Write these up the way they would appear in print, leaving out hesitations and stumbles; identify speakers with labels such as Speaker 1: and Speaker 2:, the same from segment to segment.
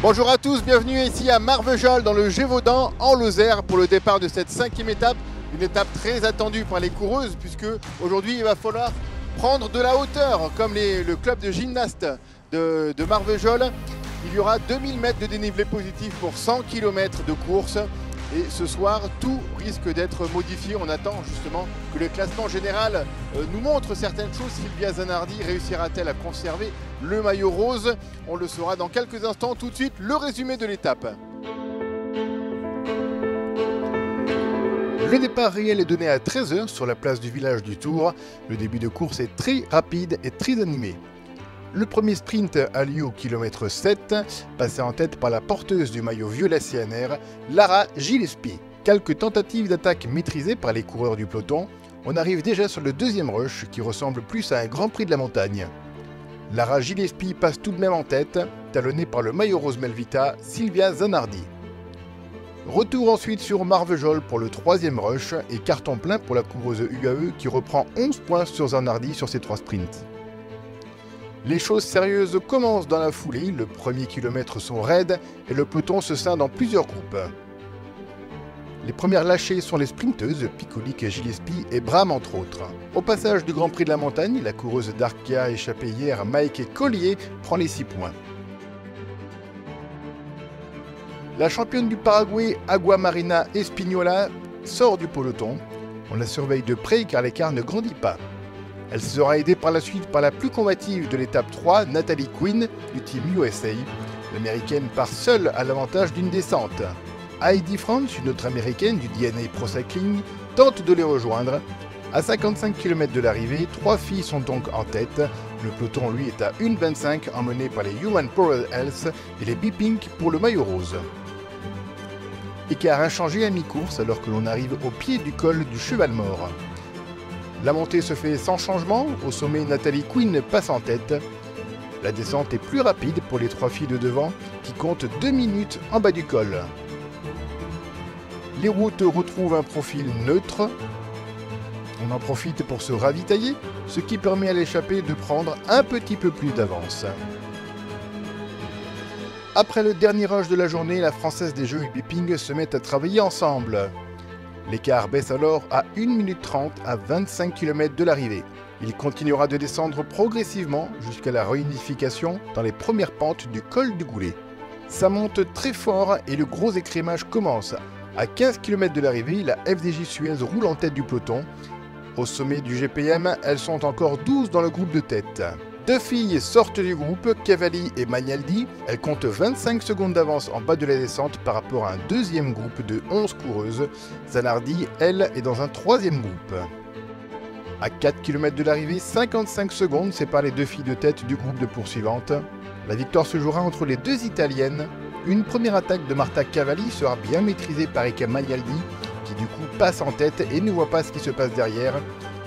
Speaker 1: Bonjour à tous, bienvenue ici à Marvejols dans le Gévaudan en Lozère pour le départ de cette 5e étape. Une étape très attendue par les coureuses puisque aujourd'hui il va falloir prendre de la hauteur comme le club de gymnastes de Marvejols. Il y aura 2000 mètres de dénivelé positif pour 100 km de course. Et ce soir, tout risque d'être modifié. On attend justement que le classement général nous montre certaines choses. Sylvia Zanardi réussira-t-elle à conserver le maillot rose? On le saura dans quelques instants. Tout de suite, le résumé de l'étape. Le départ réel est donné à 13 h sur la place du village du Tour. Le début de course est très rapide et très animé. Le premier sprint a lieu au kilomètre 7, passé en tête par la porteuse du maillot violet CNR, Lara Gillespie. Quelques tentatives d'attaque maîtrisées par les coureurs du peloton. On arrive déjà sur le deuxième rush qui ressemble plus à un Grand Prix de la montagne. Lara Gillespie passe tout de même en tête, talonnée par le maillot rose Melvita, Sylvia Zanardi. Retour ensuite sur Marvejols pour le troisième rush et carton plein pour la coureuse UAE qui reprend 11 points sur Zanardi sur ses 3 sprints. Les choses sérieuses commencent dans la foulée, le premier kilomètre sont raides et le peloton se scinde en plusieurs groupes. Les premières lâchées sont les sprinteuses, Piccolic, Gillespie et Bram entre autres. Au passage du Grand Prix de la montagne, la coureuse d'Arkia échappée hier, Mike Collier, prend les 6 points. La championne du Paraguay, Agua Marina Espignola, sort du peloton. On la surveille de près car l'écart ne grandit pas. Elle sera aidée par la suite par la plus combative de l'étape 3, Natalie Quinn, du team USA. L'américaine part seule à l'avantage d'une descente. Heidi Franz, une autre américaine du DNA Pro Cycling, tente de les rejoindre. À 55 km de l'arrivée, 3 filles sont donc en tête. Le peloton, lui, est à 1,25, emmené par les Human Power Health et les B-Pink pour le maillot rose. Écart inchangé à mi-course alors que l'on arrive au pied du col du Cheval Mort. La montée se fait sans changement, au sommet Natalie Quinn passe en tête. La descente est plus rapide pour les 3 filles de devant qui comptent 2 minutes en bas du col. Les routes retrouvent un profil neutre. On en profite pour se ravitailler, ce qui permet à l'échappée de prendre un petit peu plus d'avance. Après le dernier rush de la journée, la Française des Jeux et Biping se met à travailler ensemble. L'écart baisse alors à 1 minute 30 à 25 km de l'arrivée. Il continuera de descendre progressivement jusqu'à la réunification dans les premières pentes du col du Goulet. Ça monte très fort et le gros écrémage commence. À 15 km de l'arrivée, la FDJ Suez roule en tête du peloton. Au sommet du GPM, elles sont encore 12 dans le groupe de tête. 2 filles sortent du groupe, Cavalli et Magnaldi. Elles comptent 25 secondes d'avance en bas de la descente par rapport à un deuxième groupe de 11 coureuses. Zanardi, elle, est dans un troisième groupe. À 4 km de l'arrivée, 55 secondes séparent les 2 filles de tête du groupe de poursuivantes. La victoire se jouera entre les 2 Italiennes. Une première attaque de Marta Cavalli sera bien maîtrisée par Eka Magnaldi, qui du coup passe en tête et ne voit pas ce qui se passe derrière.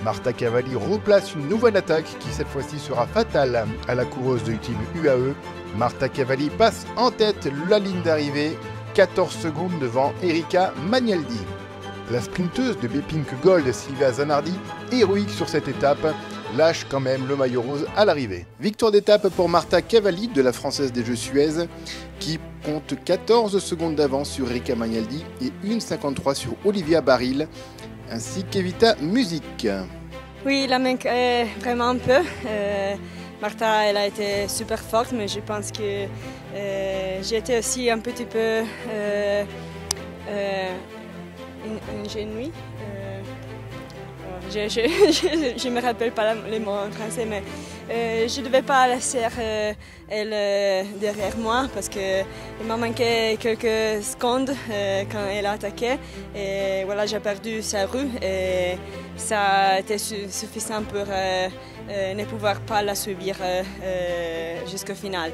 Speaker 1: Marta Cavalli replace une nouvelle attaque qui cette fois-ci sera fatale à la coureuse de team UAE. Marta Cavalli passe en tête la ligne d'arrivée, 14 secondes devant Erika Magnaldi. La sprinteuse de B-Pink Gold, Sylvia Zanardi, héroïque sur cette étape, lâche quand même le maillot rose à l'arrivée. Victoire d'étape pour Marta Cavalli de la Française des Jeux Suez, qui compte 14 secondes d'avance sur Erika Magnaldi et 1,53 sur Olivia Baril, ainsi qu'Evita Music.
Speaker 2: Oui, la manque vraiment un peu. Marta, elle a été super forte, mais je pense que j'ai été aussi un petit peu ingénue. Je ne me rappelle pas les mots en français, mais je ne devais pas laisser elle derrière moi parce qu'il m'a manqué quelques secondes quand elle a attaqué. Et voilà, j'ai perdu sa rue et ça a été suffisant pour ne pouvoir pas la suivre jusqu'au final.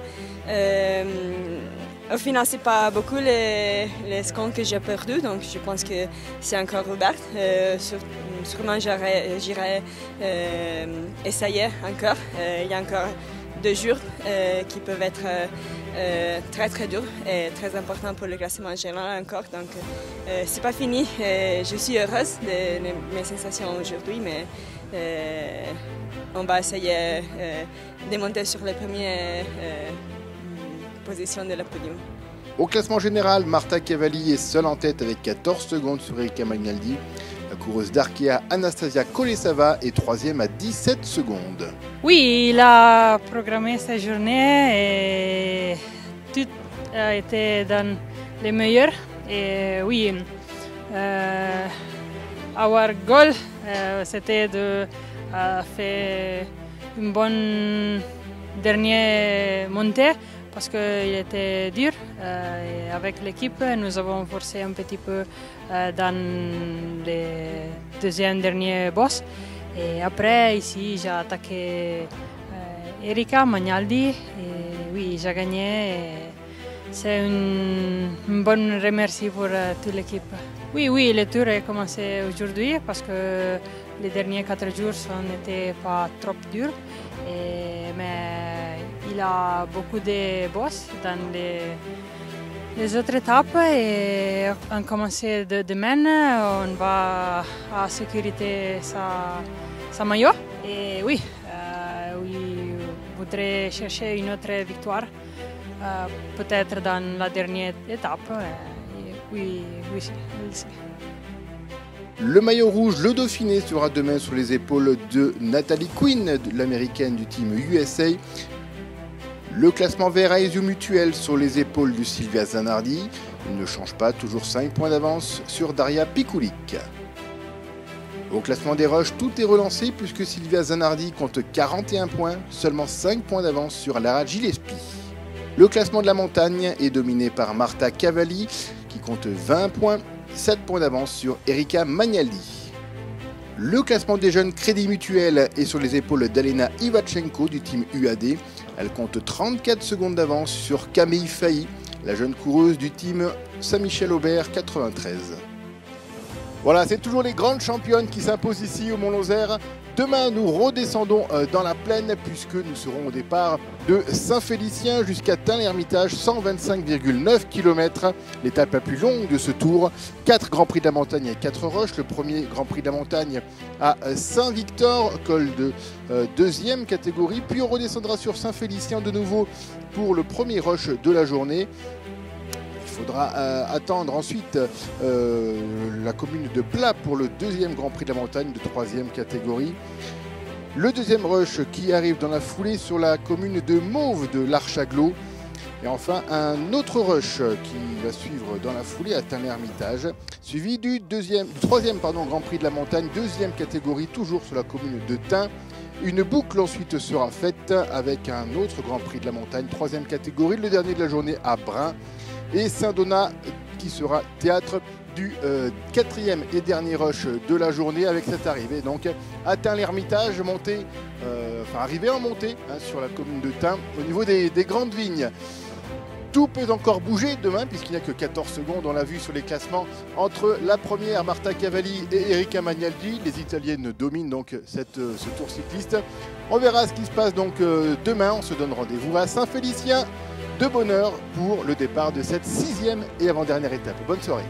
Speaker 2: Au final, ce n'est pas beaucoup les secondes que j'ai perdues, donc je pense que c'est encore ouvert. Sûrement, j'irai essayer encore. Il y a encore 2 jours qui peuvent être très très durs et très importants pour le classement général encore. Donc, c'est pas fini. Je suis heureuse de mes sensations aujourd'hui, mais on va essayer de monter sur les premières positions de la podium.
Speaker 1: Au classement général, Marta Cavalli est seule en tête avec 14 secondes sur Erika Magnaldi. La coureuse d'Arkea Anastasia Kolesava est troisième à 17 secondes.
Speaker 3: Oui, il a programmé sa journée et tout a été dans les meilleurs. Et oui, our goal, c'était de faire une bonne dernière montée parce qu'il était dur. Et avec l'équipe, nous avons forcé un petit peu dans les deuxième dernier boss. Et après, ici, j'ai attaqué Erika Magnaldi et oui, j'ai gagné. C'est un bon remercie pour toute l'équipe. Oui, le tour a commencé aujourd'hui parce que les derniers 4 jours n'étaient pas trop durs. Mais il y a beaucoup de boss dans les autres étapes et on commence demain, on va à sécurité sa maillot. Et oui, je voudrais chercher une autre victoire, peut-être dans la dernière étape. Oui.
Speaker 1: Le maillot rouge, le Dauphiné, sera demain sur les épaules de Natalie Quinn, l'américaine du team USA. Le classement vert à Aesio Mutuel sur les épaules de Silvia Zanardi. Il ne change pas, toujours 5 points d'avance sur Daria Pikulik. Au classement des rushs, tout est relancé puisque Silvia Zanardi compte 41 points, seulement 5 points d'avance sur Lara Gillespie. Le classement de la montagne est dominé par Marta Cavalli qui compte 20 points, 7 points d'avance sur Erika Magnaldi. Le classement des jeunes Crédit Mutuel est sur les épaules d'Alena Ivachenko du team UAD. Elle compte 34 secondes d'avance sur Camille Failly, la jeune coureuse du team Saint-Michel-Aubert 93. Voilà, c'est toujours les grandes championnes qui s'imposent ici au Mont-Lozère. Demain, nous redescendons dans la plaine puisque nous serons au départ de Saint-Félicien jusqu'à Tain-l'Hermitage, 125,9 km. L'étape la plus longue de ce tour. 4 Grands Prix de la Montagne et 4 roches. Le premier Grand Prix de la Montagne à Saint-Victor, col de deuxième catégorie. Puis on redescendra sur Saint-Félicien de nouveau pour le premier rush de la journée. Il faudra attendre ensuite la commune de Plat pour le deuxième Grand Prix de la Montagne de troisième catégorie. Le deuxième rush qui arrive dans la foulée sur la commune de Mauve de l'Archaglo. Et enfin un autre rush qui va suivre dans la foulée à Tain-l'Hermitage, suivi du troisième Grand Prix de la Montagne, deuxième catégorie, toujours sur la commune de Tain. Une boucle ensuite sera faite avec un autre Grand Prix de la Montagne, troisième catégorie, le dernier de la journée à Brin. Et Saint-Donat qui sera théâtre du quatrième et dernier rush de la journée avec cette arrivée. Donc à Tain-l'Hermitage, arrivée en montée sur la commune de Tain au niveau des grandes vignes. Tout peut encore bouger demain puisqu'il n'y a que 14 secondes, on l'a vu sur les classements, entre la première Marta Cavalli et Erika Magnaldi. Les Italiennes dominent donc ce tour cycliste. On verra ce qui se passe donc demain. On se donne rendez-vous à Saint-Félicien de bonne heure pour le départ de cette 6e et avant-dernière étape. Bonne soirée.